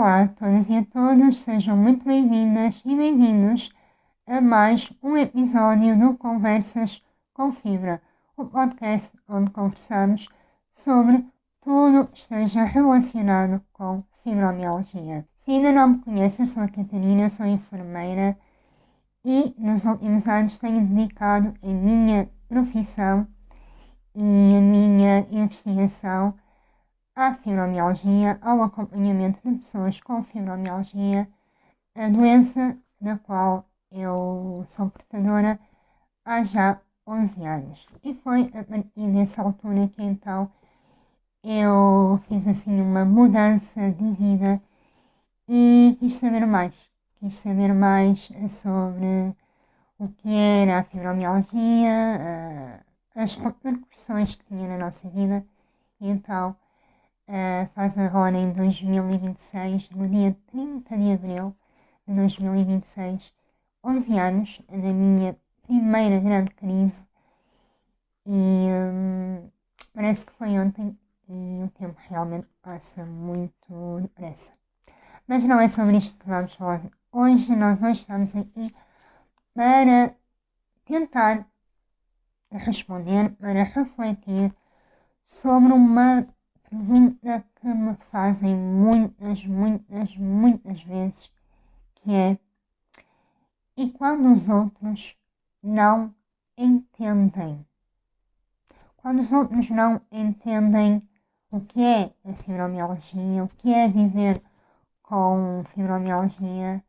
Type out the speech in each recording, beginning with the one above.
Olá a todas e a todos, sejam muito bem-vindas e bem-vindos a mais um episódio do Conversas com Fibra, o podcast onde conversamos sobre tudo que esteja relacionado com fibromialgia. Se ainda não me conhece, eu sou a Catarina, sou enfermeira e nos últimos anos tenho dedicado a minha profissão e a minha investigação à fibromialgia, ao acompanhamento de pessoas com fibromialgia, a doença da qual eu sou portadora há já 11 anos. E foi a partir dessa altura que então eu fiz assim uma mudança de vida e quis saber mais. Quis saber mais sobre o que era a fibromialgia, as repercussões que tinha na nossa vida. E então, faz agora em 2026, no dia 30 de abril de 2026, 11 anos da minha primeira grande crise e parece que foi ontem e o tempo realmente passa muito depressa. Mas não é sobre isto que vamos falar hoje. Nós hoje estamos aqui para tentar responder, para refletir sobre uma pergunta que me fazem muitas vezes, que é: e quando os outros não entendem? Quando os outros não entendem o que é a fibromialgia, o que é viver com fibromialgia,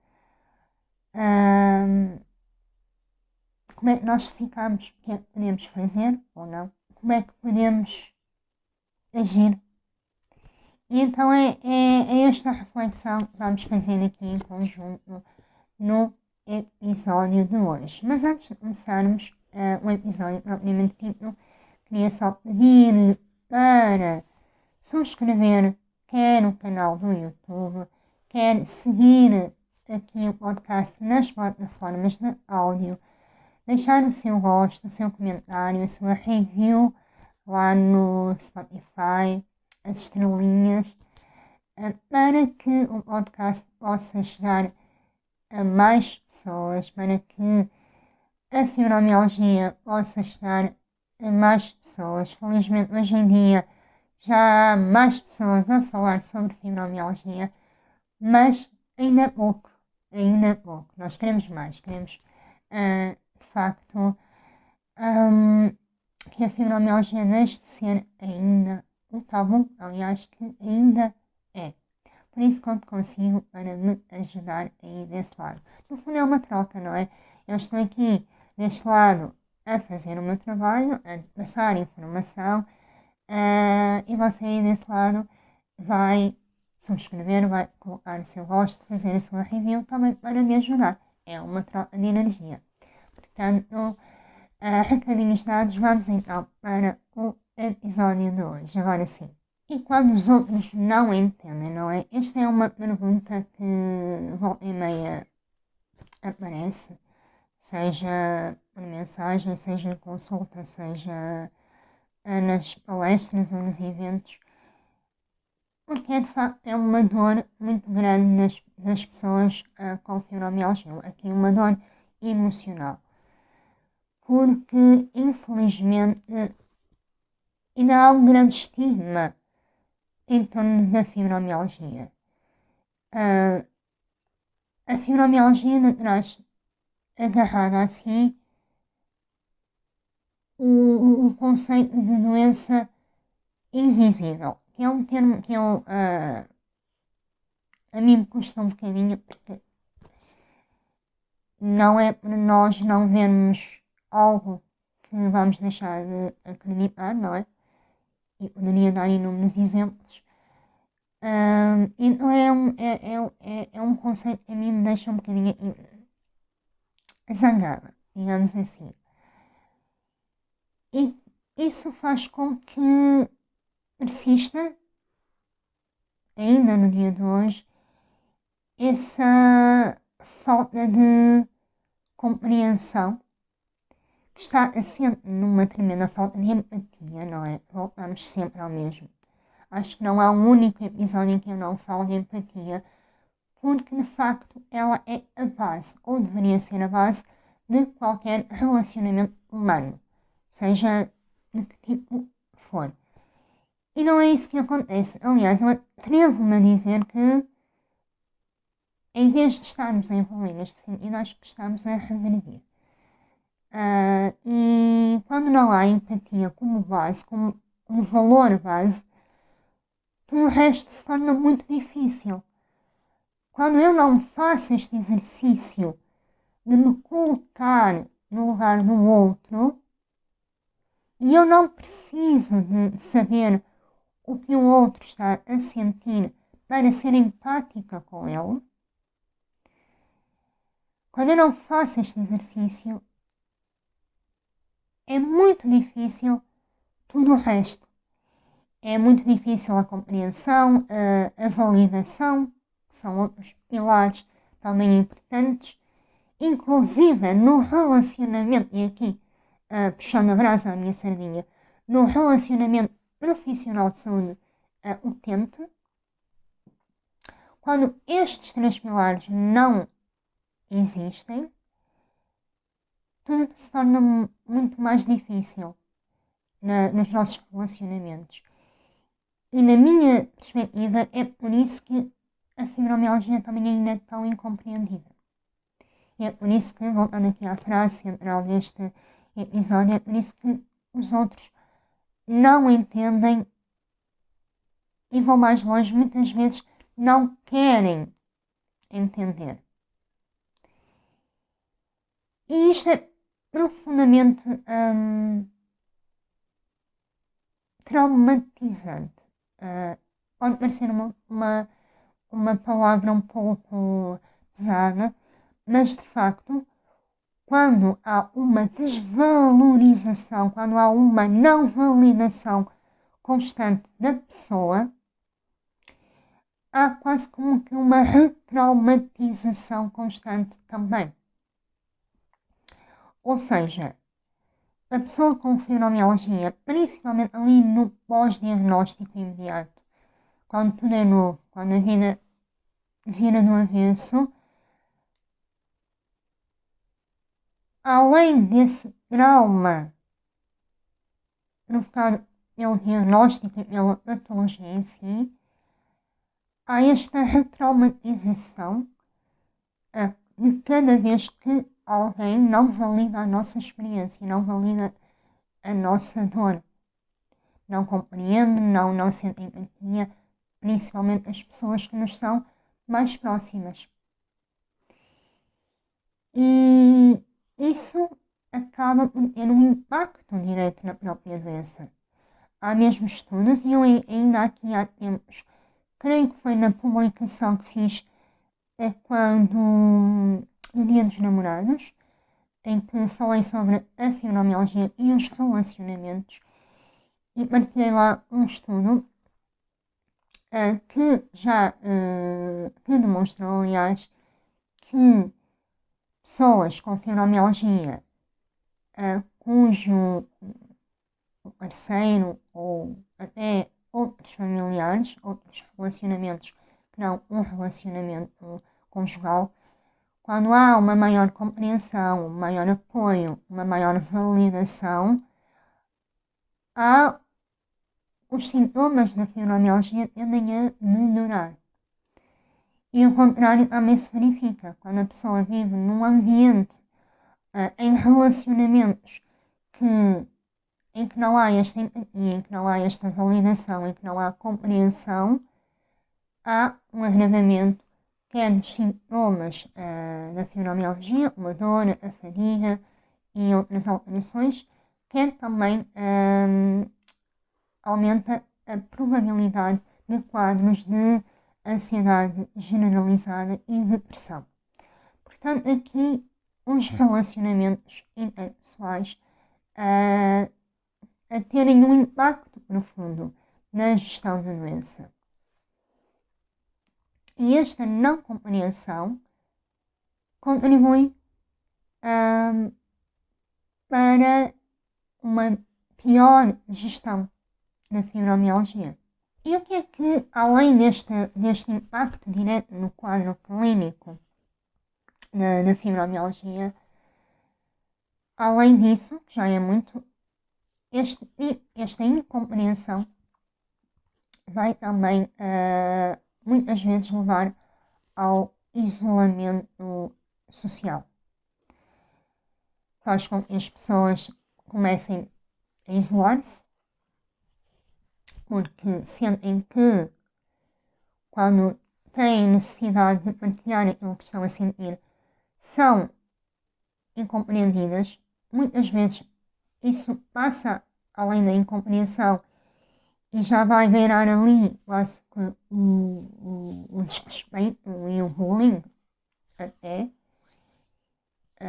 como é que nós ficamos? O que é que podemos fazer ou não? Como é que podemos agir? E então é esta reflexão que vamos fazer aqui em conjunto no episódio de hoje. Mas antes de começarmos o episódio propriamente dito, queria só pedir para subscrever quer o canal do YouTube, quer seguir aqui o podcast nas plataformas de áudio, deixar o seu gosto, o seu comentário, a sua review lá no Spotify, as estrelinhas, para que o podcast possa chegar a mais pessoas, para que a fibromialgia possa chegar a mais pessoas. Felizmente, hoje em dia, já há mais pessoas a falar sobre fibromialgia, mas ainda é pouco, Nós queremos mais, queremos, de facto, que a fibromialgia deixe de ser ainda um tabu, aliás, que ainda é. Por isso conto consigo para me ajudar aí desse lado. No fundo é uma troca, não é? Eu estou aqui deste lado a fazer o meu trabalho, a passar informação, e você aí desse lado vai subscrever, vai colocar o seu gosto, fazer a sua review também para me ajudar. É uma troca de energia. Portanto, recadinhos dados, vamos então para o episódio de hoje. Agora sim. E quando os outros não entendem, não é? Esta é uma pergunta que volta e meia aparece, seja por mensagem, seja em consulta, seja nas palestras ou nos eventos, porque de facto é uma dor muito grande nas pessoas com fibromialgia, aqui uma dor emocional. Porque, infelizmente, ainda há um grande estigma em torno da fibromialgia. A fibromialgia ainda traz agarrada a si o conceito de doença invisível, que é um termo que eu, a mim me custa um bocadinho, porque não é para nós não vermos algo que vamos deixar de acreditar, não é? E poderia dar inúmeros exemplos. Então é um conceito que a mim me deixa um bocadinho zangada, digamos assim. E isso faz com que persista, ainda no dia de hoje, essa falta de compreensão que está assente numa tremenda falta de empatia, não é? Voltamos sempre ao mesmo. Acho que não há um único episódio em que eu não falo de empatia, porque de facto ela é a base, ou deveria ser a base, de qualquer relacionamento humano, seja de que tipo for. E não é isso que acontece. Aliás, eu atrevo-me a dizer que, em vez de estarmos a evoluir neste sentido, acho que estamos a regredir. E quando não há empatia como base, como um valor base, tudo o resto se torna muito difícil. Quando eu não faço este exercício de me colocar no lugar do outro, e eu não preciso de saber o que o outro está a sentir para ser empática com ele, quando eu não faço este exercício, é muito difícil tudo o resto. É muito difícil a compreensão, a validação, que são outros pilares também importantes, inclusive no relacionamento, e aqui puxando a brasa à minha sardinha, no relacionamento profissional de saúde utente, quando estes 3 pilares não existem, tudo se torna muito mais difícil nos nossos relacionamentos. E na minha perspectiva é por isso que a fibromialgia também ainda é tão incompreendida. E é por isso que, voltando aqui à frase central deste episódio, é por isso que os outros não entendem e vão mais longe, muitas vezes não querem entender. E isto é profundamente traumatizante. Pode parecer uma palavra um pouco pesada, mas de facto, quando há uma desvalorização, quando há uma não validação constante da pessoa, há quase como que uma retraumatização constante também. Ou seja, a pessoa com fibromialgia, principalmente ali no pós-diagnóstico imediato, quando tudo é novo, quando a vida vira do avesso, além desse trauma provocado pelo diagnóstico e pela patologia em si, há esta retraumatização de cada vez que alguém não valida a nossa experiência, não valida a nossa dor, não compreende, não sente empatia, principalmente as pessoas que nos são mais próximas. E isso acaba por ter um impacto direto na própria doença. Há mesmo estudos, e eu ainda aqui há tempos, creio que foi na publicação que fiz no Dia dos Namorados, em que falei sobre a fibromialgia e os relacionamentos, e partilhei lá um estudo que demonstrou, aliás, que pessoas com fibromialgia cujo parceiro ou até outros familiares, outros relacionamentos que não um relacionamento conjugal, quando há uma maior compreensão, um maior apoio, uma maior validação, os sintomas da fibromialgia tendem a melhorar. E o contrário também se verifica quando a pessoa vive num ambiente, em relacionamentos em que não há esta empatia, em que não há esta validação, em que não há compreensão, há um agravamento quer dos sintomas da fibromialgia, uma dor, a fadiga e outras alterações, quer também aumenta a probabilidade de quadros de ansiedade generalizada e depressão. Portanto, aqui os relacionamentos interpessoais a terem um impacto profundo na gestão da doença. E esta não compreensão contribui para uma pior gestão da fibromialgia. E o que é que, além deste impacto direto no quadro clínico na fibromialgia, além disso, que já é muito, esta incompreensão vai também muitas vezes levar ao isolamento social. Faz com que as pessoas comecem a isolar-se, porque sentem que quando têm necessidade de partilhar aquilo que estão a sentir, são incompreendidas. Muitas vezes isso passa além da incompreensão e já vai beirar ali quase que o desrespeito e o bullying, até,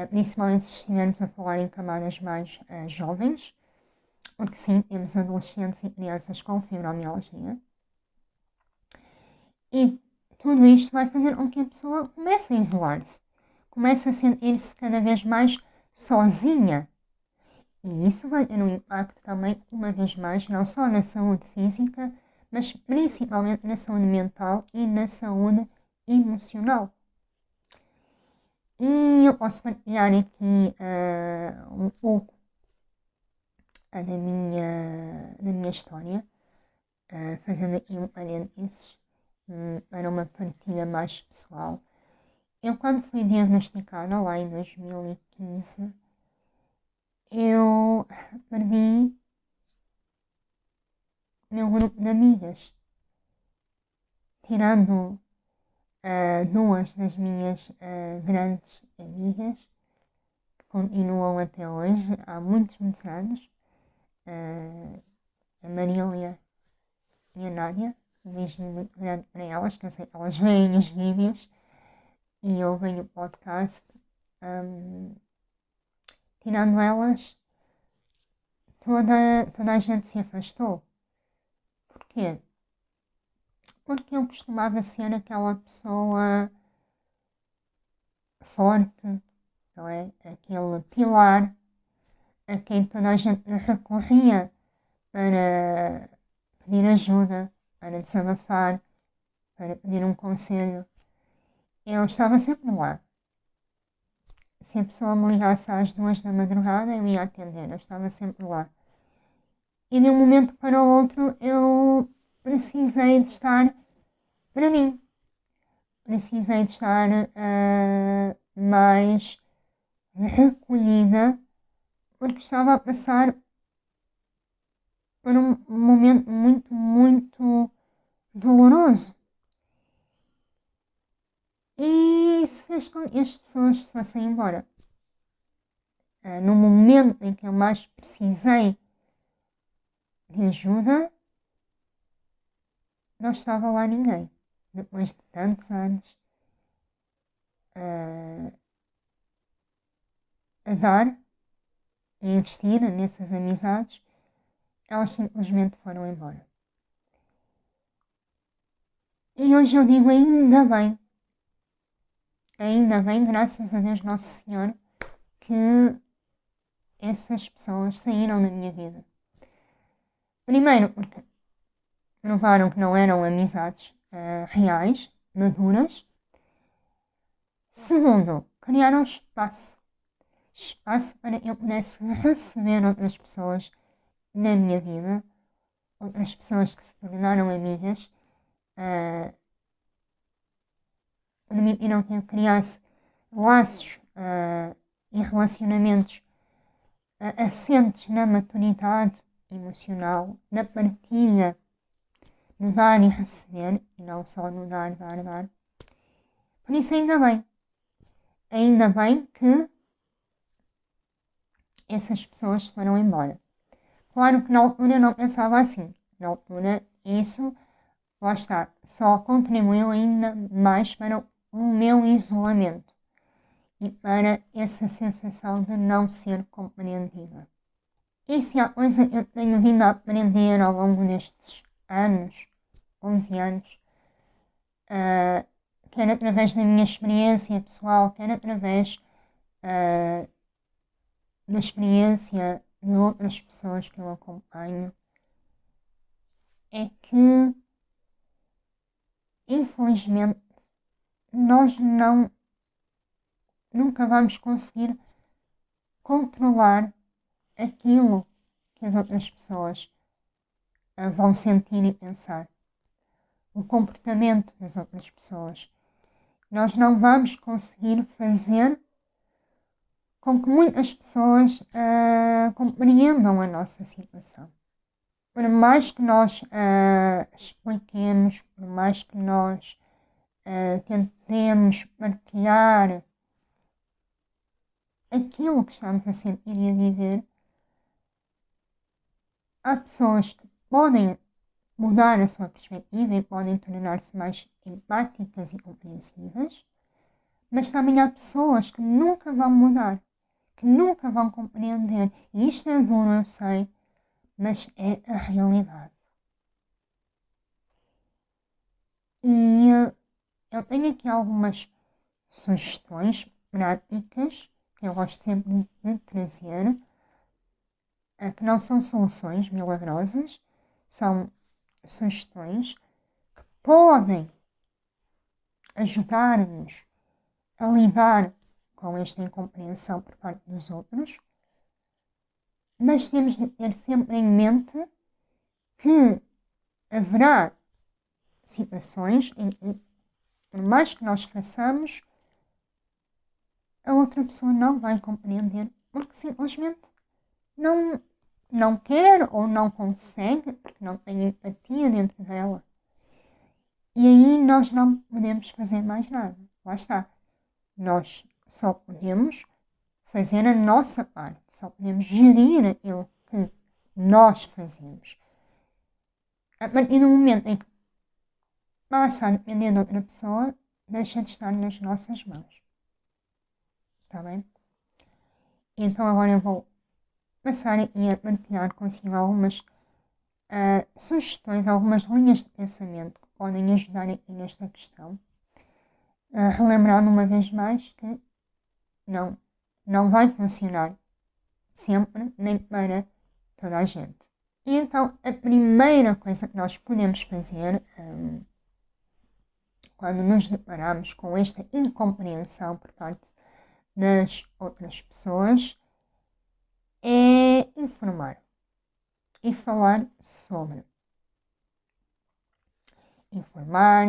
principalmente se estivermos a falar em camadas mais jovens, porque sim, temos adolescentes e crianças com fibromialgia. E tudo isto vai fazer com que a pessoa comece a isolar-se, comece a sentir-se cada vez mais sozinha. E isso vai ter um impacto também, uma vez mais, não só na saúde física, mas principalmente na saúde mental e na saúde emocional. E eu posso partilhar aqui um pouco da minha história, fazendo aqui um parênteses para uma partilha mais pessoal. Eu, quando fui diagnosticada lá em 2015, eu perdi meu grupo de amigas, tirando duas das minhas grandes amigas, que continuam até hoje, há muitos anos, a Marília e a Nádia. Um beijinho muito grande para elas, que eu sei que elas veem os vídeos e ouvem o podcast. Tirando elas, toda a gente se afastou. Porquê? Porque eu costumava ser aquela pessoa forte, não é? Aquele pilar a quem toda a gente recorria para pedir ajuda, para desabafar, para pedir um conselho. Eu estava sempre lá. Se a pessoa me ligasse às 2 da madrugada, eu ia atender, eu estava sempre lá. E de um momento para o outro eu precisei de estar para mim. Precisei de estar mais recolhida, porque estava a passar por um momento muito doloroso. E isso fez com que as pessoas se fossem embora. No momento em que eu mais precisei de ajuda, não estava lá ninguém. Depois de tantos anos a dar, a investir nessas amizades, elas simplesmente foram embora. E hoje eu digo ainda bem, graças a Deus Nosso Senhor, que essas pessoas saíram da minha vida. Primeiro, porque provaram que não eram amizades reais, maduras. Segundo, criaram espaço para que eu pudesse receber outras pessoas na minha vida, outras pessoas que se tornaram amigas, permitiram que eu criasse laços e relacionamentos assentes na maturidade emocional, na partilha, no dar e receber, e não só no dar. Por isso, ainda bem que essas pessoas se foram embora. Claro que na altura eu não pensava assim. Na altura, isso, lá está, só contribuiu ainda mais para o meu isolamento e para essa sensação de não ser compreendida. E se há coisa que eu tenho vindo a aprender ao longo destes anos, 11 anos, quer através da minha experiência pessoal, quer através da experiência de outras pessoas que eu acompanho, é que infelizmente, nós nunca vamos conseguir controlar aquilo que as outras pessoas vão sentir e pensar. O comportamento das outras pessoas. Nós não vamos conseguir fazer com que muitas pessoas compreendam a nossa situação. Por mais que nós expliquemos, por mais que nós tentemos partilhar aquilo que estamos a sentir e a viver, há pessoas que podem mudar a sua perspectiva e podem tornar-se mais empáticas e compreensivas, mas também há pessoas que nunca vão mudar, que nunca vão compreender. E isto é duro, eu sei, mas é a realidade. E eu tenho aqui algumas sugestões práticas que eu gosto sempre de trazer, que não são soluções milagrosas, são sugestões que podem ajudar-nos a lidar com esta incompreensão por parte dos outros, mas temos de ter sempre em mente que haverá situações em que, por mais que nós façamos, a outra pessoa não vai compreender, porque simplesmente não quer ou não consegue, porque não tem empatia dentro dela. E aí nós não podemos fazer mais nada. Lá está. Nós só podemos fazer a nossa parte, só podemos gerir aquilo que nós fazemos. A partir do momento em que passa a depender de outra pessoa, deixa de estar nas nossas mãos. Está bem? Então agora eu vou passar aqui a partilhar consigo algumas sugestões, algumas linhas de pensamento que podem ajudar aqui nesta questão. Relembrando uma vez mais que não vai funcionar sempre, nem para toda a gente. E então a primeira coisa que nós podemos fazer quando nos deparamos com esta incompreensão por parte das outras pessoas é informar e falar sobre. Informar,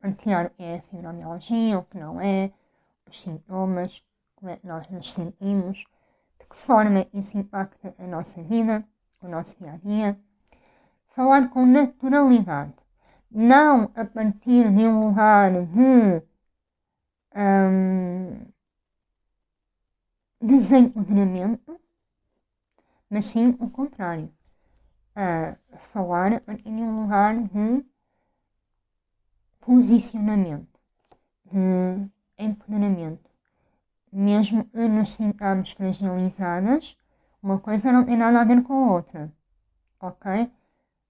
partilhar o que é a fibromialgia, o que não é, os sintomas, como é que nós nos sentimos, de que forma isso impacta a nossa vida, o nosso dia-a-dia. Falar com naturalidade, não a partir de um lugar de desempoderamento, mas sim o contrário. Falar a partir de um lugar de posicionamento, de empoderamento. Mesmo que nos sintamos fragilizadas, uma coisa não tem nada a ver com a outra, ok?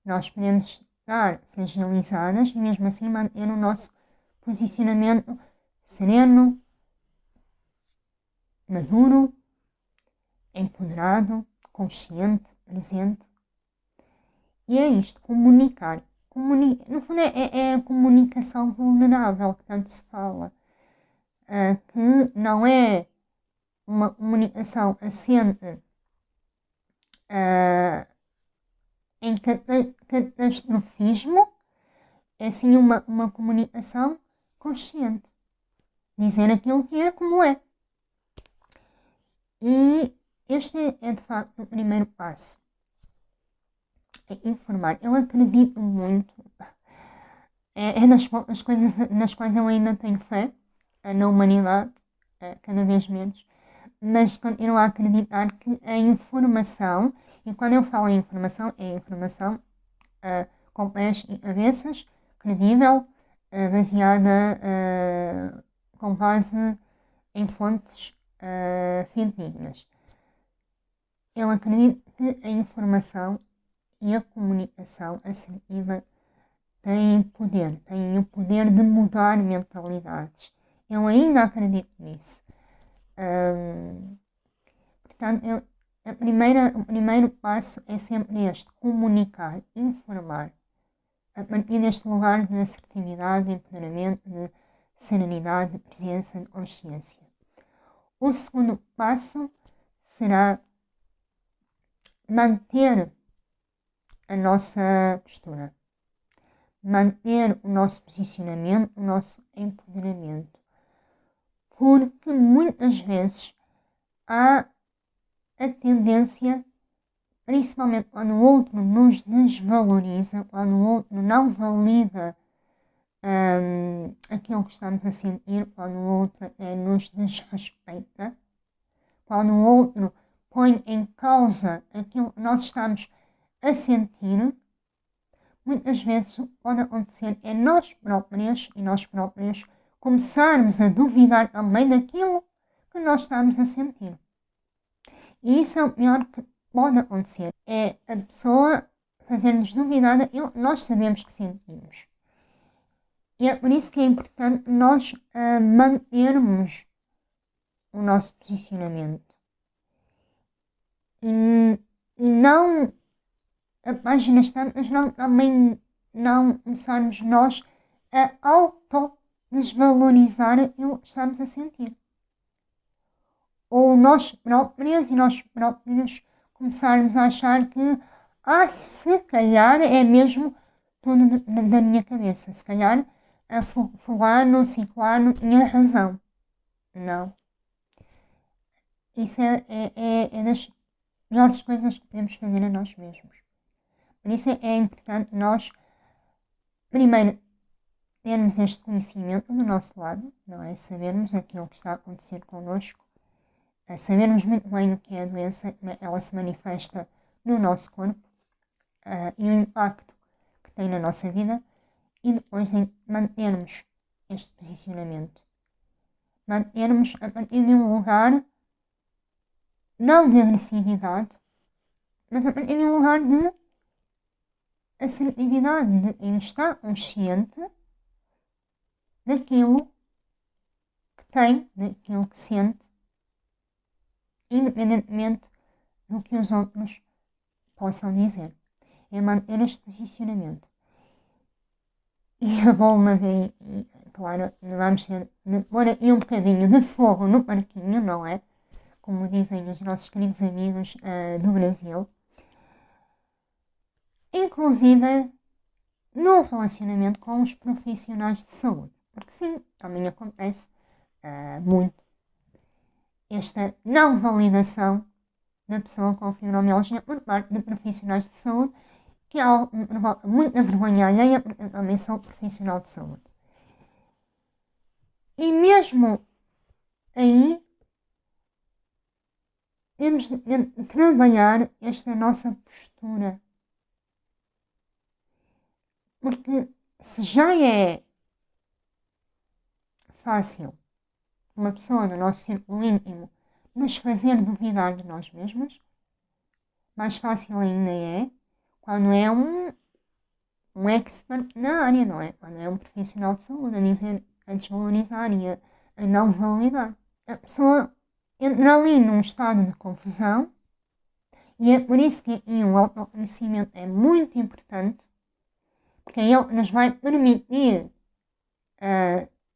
Nós podemos estar fragilizadas e mesmo assim manter o nosso posicionamento sereno, maduro, empoderado, consciente, presente. E é isto, comunicar. No fundo é a comunicação vulnerável que tanto se fala. Que não é uma comunicação assente em catastrofismo, é sim uma comunicação consciente. Dizer aquilo que é como é. E este é de facto o primeiro passo. É informar. Eu acredito muito. É das poucas coisas nas quais eu ainda tenho fé, na humanidade, cada vez menos, mas continuo a acreditar que a informação, e quando eu falo em informação, é informação com pés e cabeças, credível, baseada com base em fontes fidedignas. Eu acredito que a informação e a comunicação assertiva têm o poder de mudar mentalidades. Eu ainda acredito nisso. Portanto, o primeiro passo é sempre este: comunicar, informar. a partir deste lugar de assertividade, de empoderamento, de serenidade, de presença, de consciência. O segundo passo será manter a nossa postura, manter o nosso posicionamento, o nosso empoderamento, porque muitas vezes há a tendência, principalmente quando o outro nos desvaloriza, quando o outro não valida aquilo que estamos a sentir, quando o outro até nos desrespeita, quando o outro põe em causa aquilo que nós estamos a sentir, muitas vezes o que pode acontecer é nós próprios começarmos a duvidar também daquilo que nós estamos a sentir. E isso é o pior que pode acontecer, é a pessoa fazer-nos duvidar daquilo que nós sabemos que sentimos. E é por isso que é importante nós mantermos o nosso posicionamento. E não, a páginas tantas, também não começarmos nós a auto-desvalorizar aquilo que estamos a sentir. Ou nós próprios começarmos a achar que, se calhar é mesmo tudo da minha cabeça, se calhar a fulano, ciclano tinha razão. Não. Isso é das melhores coisas que podemos fazer a nós mesmos. Por isso é importante nós, primeiro, termos este conhecimento do nosso lado, não é? Sabermos aquilo que está a acontecer connosco, sabermos muito bem o que é a doença, como ela se manifesta no nosso corpo e o impacto que tem na nossa vida, e depois mantermos este posicionamento. Mantermos a partir de um lugar não de agressividade, mas a partir de um lugar de assertividade, de ele estar consciente daquilo que tem, daquilo que sente, independentemente do que os outros possam dizer. É manter este posicionamento. E a bomba vem, claro, vamos ter de pôr aqui um bocadinho de fogo no parquinho, não é? Como dizem os nossos queridos amigos do Brasil. Inclusive no relacionamento com os profissionais de saúde. Porque sim, também acontece muito esta não validação da pessoa com fibromialgia por parte de profissionais de saúde, que é algo que me provoca muita vergonha alheia, porque eu também sou profissional de saúde. E mesmo aí, temos de trabalhar esta nossa postura. Porque se já é fácil uma pessoa do nosso círculo íntimo nos fazer duvidar de nós mesmos, mais fácil ainda é quando é um expert na área, não é? Quando é um profissional de saúde a dizer, a desvalorizar e a não validar. A pessoa entra ali num estado de confusão e é por isso que o autoconhecimento é muito importante, porque ele nos vai permitir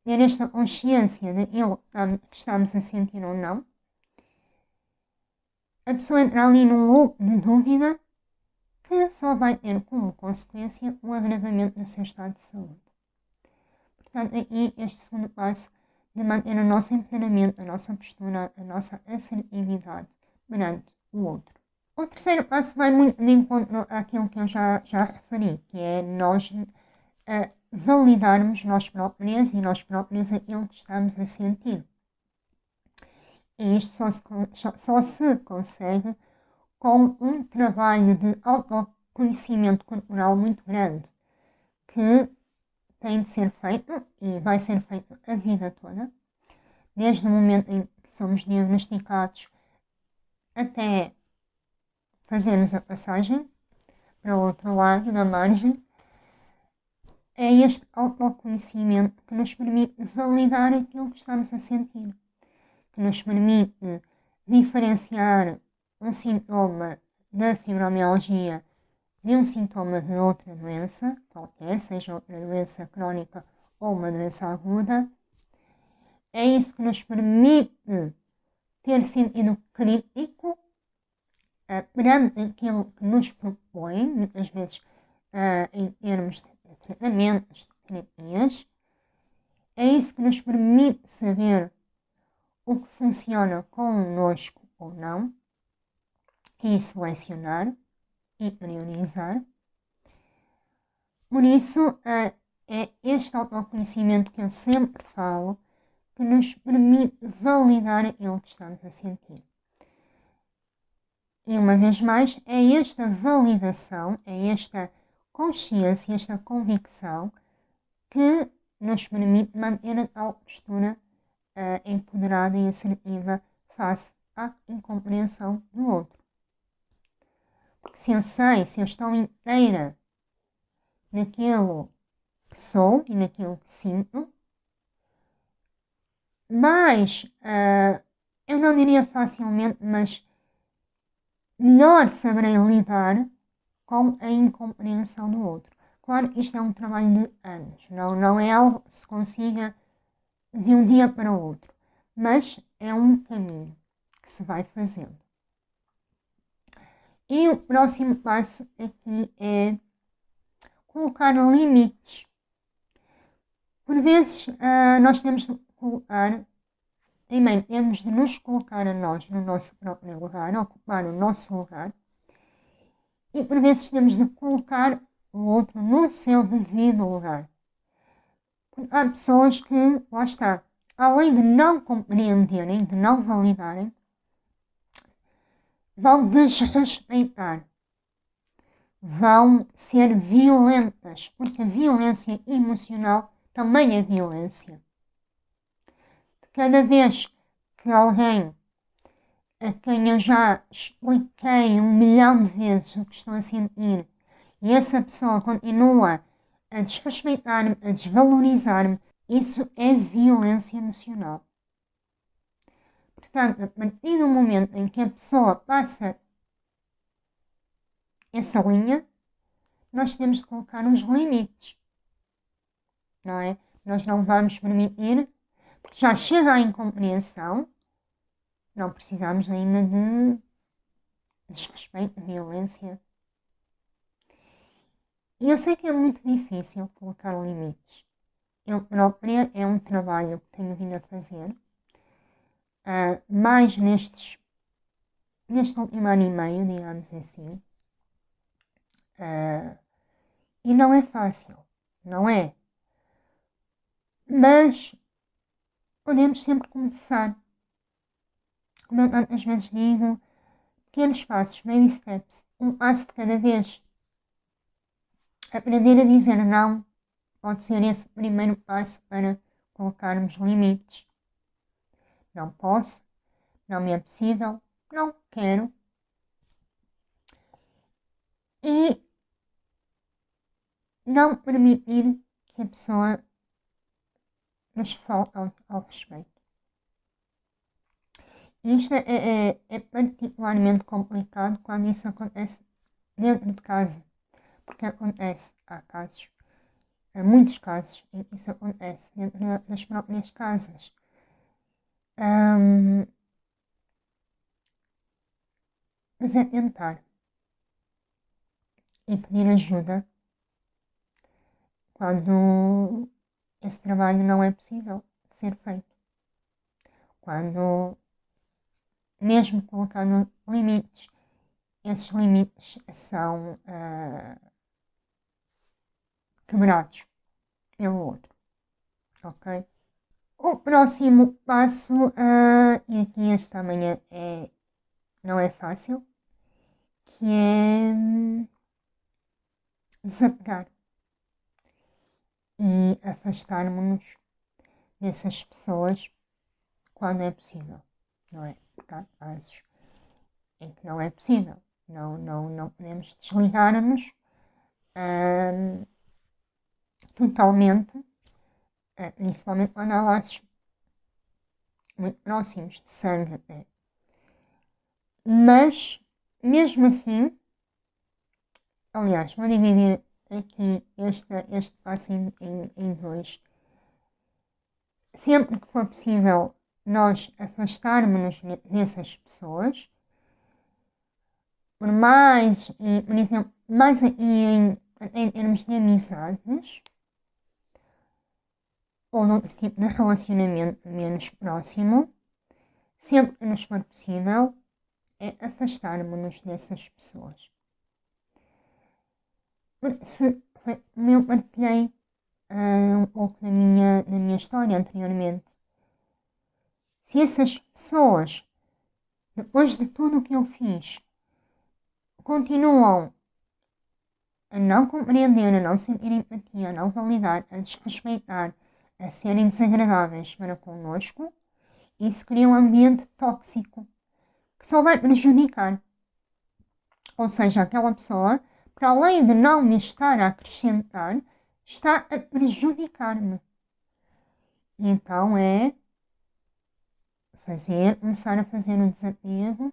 ter esta consciência daquilo que estamos a sentir ou não. A pessoa entra ali num loop de dúvida que só vai ter como consequência o agravamento do seu estado de saúde. Portanto, aqui este segundo passo de manter o nosso empoderamento, a nossa postura, a nossa assertividade perante o outro. O terceiro passo vai muito de encontro àquilo que eu já referi, que é nós validarmos nós próprios aquilo que estamos a sentir. E isto só se consegue com um trabalho de autoconhecimento corporal muito grande, que tem de ser feito e vai ser feito a vida toda, desde o momento em que somos diagnosticados até fazermos a passagem para o outro lado da margem. É este autoconhecimento que nos permite validar aquilo que estamos a sentir, que nos permite diferenciar um sintoma da fibromialgia de um sintoma de outra doença, qualquer, seja outra doença crónica ou uma doença aguda. É isso que nos permite ter sentido crítico perante aquilo que nos propõe, muitas vezes em termos de tratamentos, de terapias. É isso que nos permite saber o que funciona connosco ou não, e selecionar e priorizar. Por isso, é este autoconhecimento que eu sempre falo que nos permite validar aquilo que estamos a sentir. E uma vez mais, é esta validação, é esta consciência, esta convicção que nos permite manter a tal postura empoderada e assertiva face à incompreensão do outro. Porque se eu sei, se eu estou inteira naquilo que sou e naquilo que sinto, mas eu não diria facilmente, mas melhor saberei lidar com a incompreensão do outro. Claro, isto é um trabalho de anos, não é algo que se consiga de um dia para o outro, mas é um caminho que se vai fazendo. E o próximo passo aqui é colocar limites. Por vezes nós temos de colocar, primeiro temos de nos colocar a nós no nosso próprio lugar, ocupar o nosso lugar, e por vezes temos de colocar o outro no seu devido lugar. Porque há pessoas que, lá está, além de não compreenderem, de não validarem, vão desrespeitar, vão ser violentas, porque a violência emocional também é violência. Cada vez que alguém a quem eu já expliquei 1.000.000 de vezes o que estou a sentir e essa pessoa continua a desrespeitar-me, a desvalorizar-me, isso é violência emocional. Portanto, a partir do momento em que a pessoa passa essa linha, nós temos de colocar uns limites, não é? Nós não vamos permitir, porque já chega à incompreensão, não precisamos ainda de desrespeito, de violência. E eu sei que é muito difícil colocar limites. Eu própria é um trabalho que tenho vindo a fazer, mais neste último ano e meio, digamos assim. E não é fácil, não é? Mas podemos sempre começar. Como eu tantas vezes digo, pequenos passos, baby steps, um passo de cada vez. Aprender a dizer não pode ser esse primeiro passo para colocarmos limites. Não posso, não me é possível, não quero. E não permitir que a pessoa nos falte ao respeito. Isto é particularmente complicado quando isso acontece dentro de casa, porque acontece, há muitos casos em que isso acontece dentro das próprias casas. Mas é tentar e pedir ajuda quando esse trabalho não é possível de ser feito. Quando, mesmo colocando limites, esses limites são quebrados pelo outro, ok? O próximo passo, e aqui este também não é fácil, que é desapegar e afastarmos-nos dessas pessoas quando é possível, não é? Porque há casos em que não é possível, não podemos desligar-nos totalmente, principalmente quando há laços muito próximos, de sangue até. Mas, mesmo assim, Aliás, vou dividir aqui este passo em dois. Sempre que for possível, nós afastarmos-nos dessas pessoas, por exemplo, mais em termos de amizades, ou de outro tipo de relacionamento menos próximo, sempre que nos for possível, é afastarmos-nos dessas pessoas. Como eu partilhei um pouco da minha história anteriormente, se essas pessoas, depois de tudo o que eu fiz, continuam a não compreender, a não sentir empatia, a não validar, a desrespeitar, a serem desagradáveis para connosco, isso cria um ambiente tóxico que só vai prejudicar. Ou seja, aquela pessoa, para além de não me estar a acrescentar, está a prejudicar-me. E então é começar a fazer um desapego,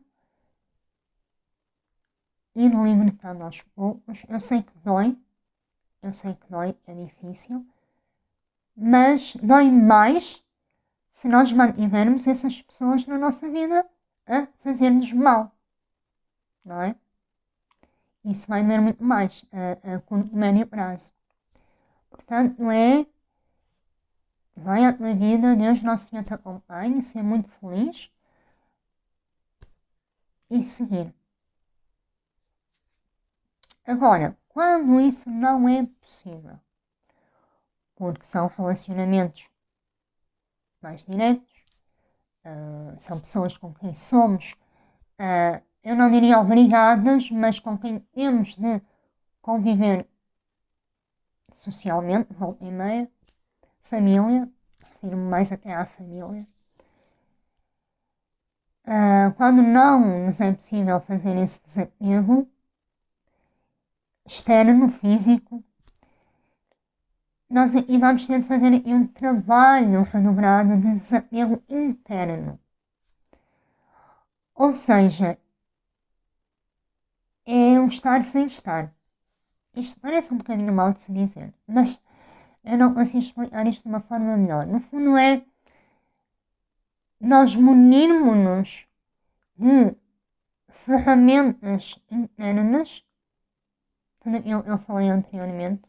ir libertando aos poucos. Eu sei que dói, é difícil, mas dói mais se nós mantivermos essas pessoas na nossa vida a fazer-nos mal, não é? Isso vai doer muito mais a curto e médio prazo. Portanto, vai à tua vida, Deus Nosso Senhor te acompanhe, ser muito feliz e seguir. Agora, quando isso não é possível, porque são relacionamentos mais diretos, são pessoas com quem somos, eu não diria obrigadas, mas com quem temos de conviver socialmente, volta e meia, família, refiro-me mais até à família. Quando não nos é possível fazer esse desapego externo, físico, nós aqui vamos ter de fazer aqui um trabalho redobrado de desapego interno. Ou seja, é um estar sem estar. Isto parece um bocadinho mal de se dizer, mas eu não consigo explicar isto de uma forma melhor. No fundo é nós munirmos-nos de ferramentas internas, tudo aquilo que eu falei anteriormente,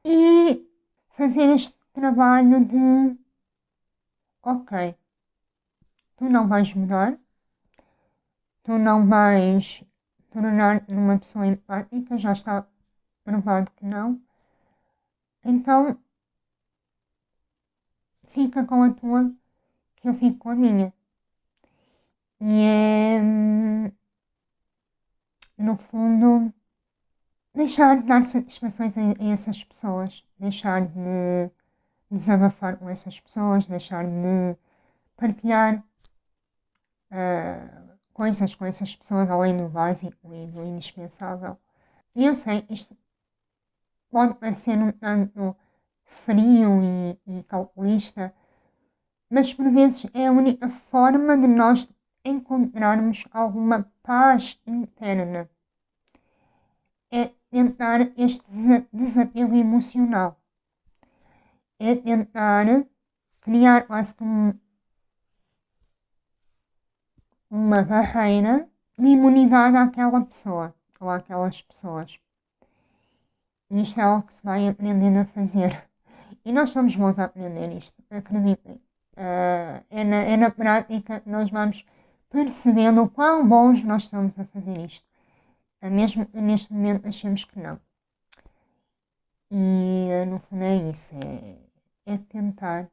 e fazer este trabalho de ok, tu não vais mudar, tu não vais tornar-te numa pessoa empática, já está provado que não, então fica com a tua, que eu fico com a minha. E é, no fundo, deixar de dar satisfações a essas pessoas, deixar de desabafar com essas pessoas, deixar de partilhar coisas com essas pessoas além do básico e do indispensável. E eu sei, isto pode parecer um tanto frio e calculista, mas por vezes é a única forma de nós encontrarmos alguma paz interna. É tentar este desapego emocional. É tentar criar quase como uma barreira de imunidade àquela pessoa ou àquelas pessoas. E isto é algo que se vai aprendendo a fazer. E nós somos bons a aprender isto, acreditem. É na prática que nós vamos percebendo o quão bons nós somos a fazer isto. Mesmo neste momento achamos que não. E no fundo é isso, é tentar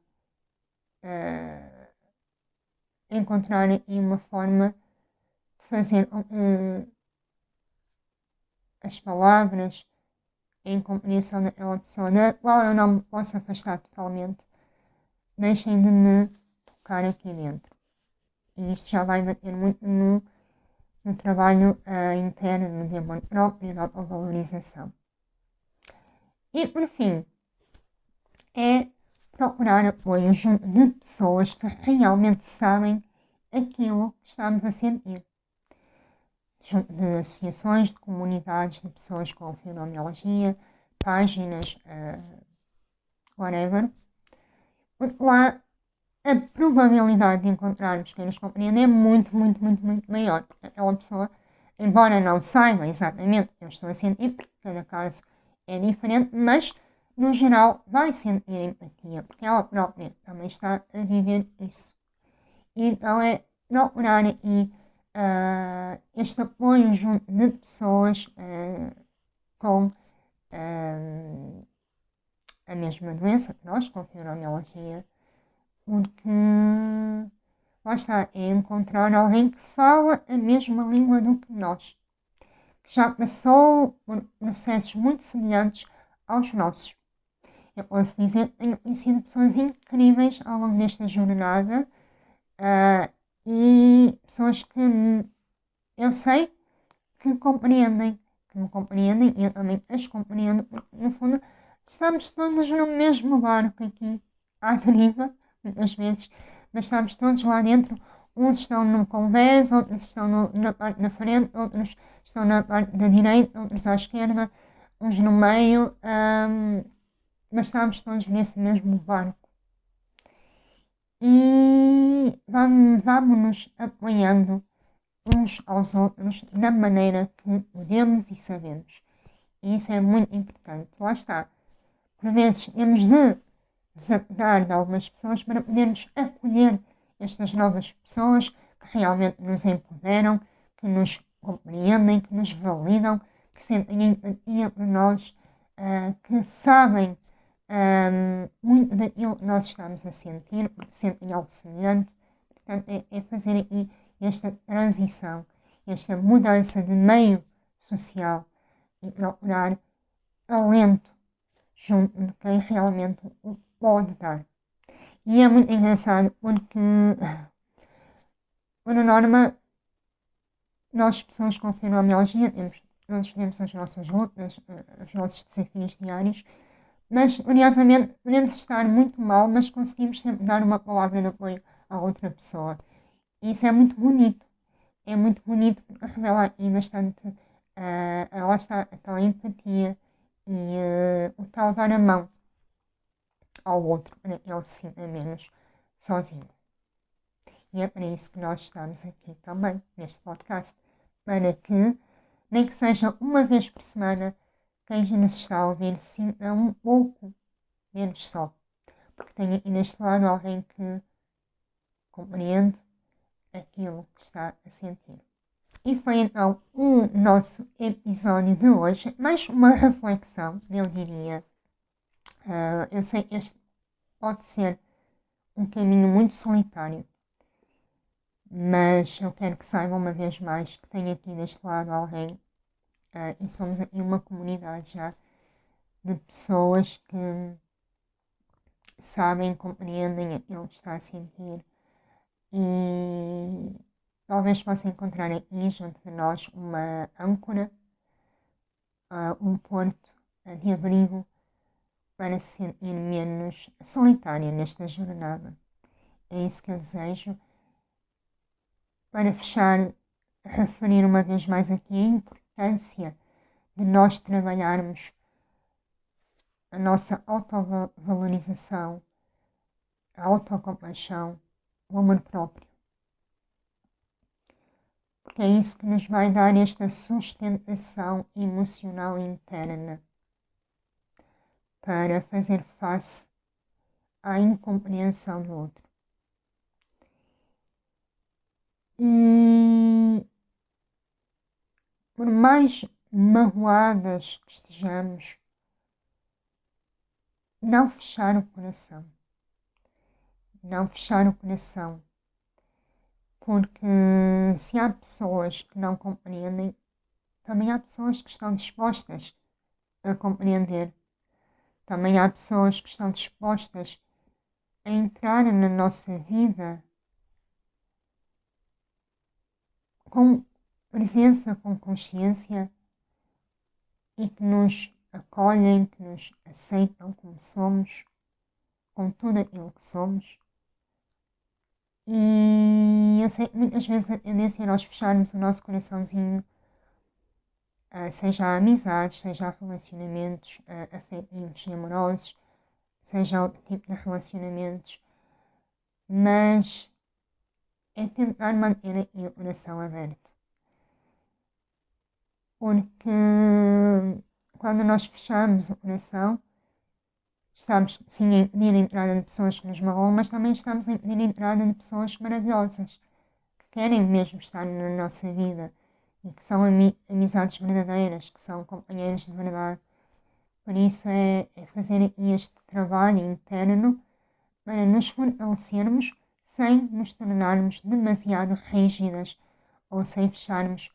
encontrar aí uma forma de fazer as palavras em compreensão daquela pessoa, da qual eu não me posso afastar totalmente, deixem de me tocar aqui dentro. E isto já vai bater muito no trabalho interno, de amor próprio, da autovalorização. E por fim, é procurar apoio junto de pessoas que realmente sabem aquilo que estamos a sentir. de associações, de comunidades de pessoas com fibromialgia, páginas, whatever. Porque lá a probabilidade de encontrarmos quem nos compreende é muito, muito, muito, muito maior. Aquela pessoa, embora não saiba exatamente o que eu estou a sentir, porque cada caso é diferente, mas no geral vai sentir empatia, porque ela própria também está a viver isso. E então é procurar aqui este apoio junto de pessoas com a mesma doença que nós, com fibromialgia, porque lá está, é encontrar alguém que fala a mesma língua do que nós, que já passou por processos muito semelhantes aos nossos. Eu posso dizer que tenho conhecido pessoas incríveis ao longo desta jornada e pessoas que eu sei que me compreendem e eu também as compreendo, porque no fundo estamos todos no mesmo barco aqui, à deriva, muitas vezes, mas estamos todos lá dentro. Uns estão no convés, outros estão na parte da frente, outros estão na parte da direita, outros à esquerda, uns no meio, mas estamos todos nesse mesmo barco. E vamos-nos apoiando uns aos outros da maneira que podemos e sabemos. E isso é muito importante. Lá está. Por vezes temos de desapegar de algumas pessoas para podermos acolher estas novas pessoas que realmente nos empoderam, que nos compreendem, que nos validam, que sentem empatia por nós, que sabem muito daquilo que nós estamos a sentir, porque sentem algo semelhante. Portanto, é fazer aqui esta transição, esta mudança de meio social e procurar alento junto de quem realmente o pode dar. E é muito engraçado porque, por norma, nós pessoas com fibromialgia todos temos as nossas lutas, os nossos desafios diários, mas curiosamente podemos estar muito mal, mas conseguimos sempre dar uma palavra de apoio à outra pessoa. E isso é muito bonito. É muito bonito porque revela aqui bastante, lá está, aquela empatia e o tal dar a mão ao outro para que ele se sinta menos sozinho. E é para isso que nós estamos aqui também, neste podcast, para que, nem que seja uma vez por semana, quem nos está a ouvir se sinta um pouco menos só. Porque tem aqui neste lado alguém que compreende aquilo que está a sentir. E foi então o nosso episódio de hoje, mais uma reflexão, eu diria. Eu sei que este pode ser um caminho muito solitário, mas eu quero que saibam uma vez mais que tenho aqui deste lado alguém e somos aqui uma comunidade já de pessoas que sabem, compreendem aquilo que está a sentir e talvez possa encontrar aqui junto de nós uma âncora, um porto de abrigo para se sentir menos solitário nesta jornada. É isso que eu desejo. Para fechar, referir uma vez mais aqui a importância de nós trabalharmos a nossa autovalorização, a autocompaixão, o amor próprio. Porque é isso que nos vai dar esta sustentação emocional interna para fazer face à incompreensão do outro. E por mais magoadas que estejamos, não fechar o coração. Não fechar o coração. Porque se há pessoas que não compreendem, também há pessoas que estão dispostas a compreender. Também há pessoas que estão dispostas a entrar na nossa vida com presença, com consciência e que nos acolhem, que nos aceitam como somos, com tudo aquilo que somos. E eu sei que muitas vezes a tendência é nós fecharmos o nosso coraçãozinho seja amizades, seja relacionamentos afetivos e amorosos, seja outro tipo de relacionamentos, mas é tentar manter aqui o coração aberto. Porque quando nós fechamos o coração, estamos sim a impedir a entrada de pessoas que nos magoam, mas também estamos a impedir a entrada de pessoas maravilhosas, que querem mesmo estar na nossa vida e que são amizades verdadeiras, que são companheiros de verdade. Por isso é fazer aqui este trabalho interno para nos fortalecermos sem nos tornarmos demasiado rígidas ou sem fecharmos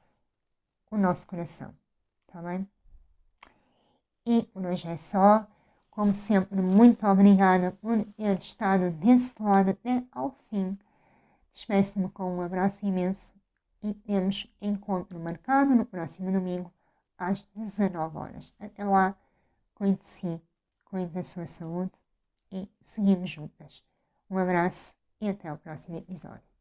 o nosso coração, tá bem? E por hoje é só. Como sempre, muito obrigada por ter estado desse lado até ao fim. Despeço-me com um abraço imenso e temos encontro marcado no próximo domingo às 19 horas. Até lá, cuide de si, cuide da sua saúde e seguimos juntas. Um abraço e até ao próximo episódio.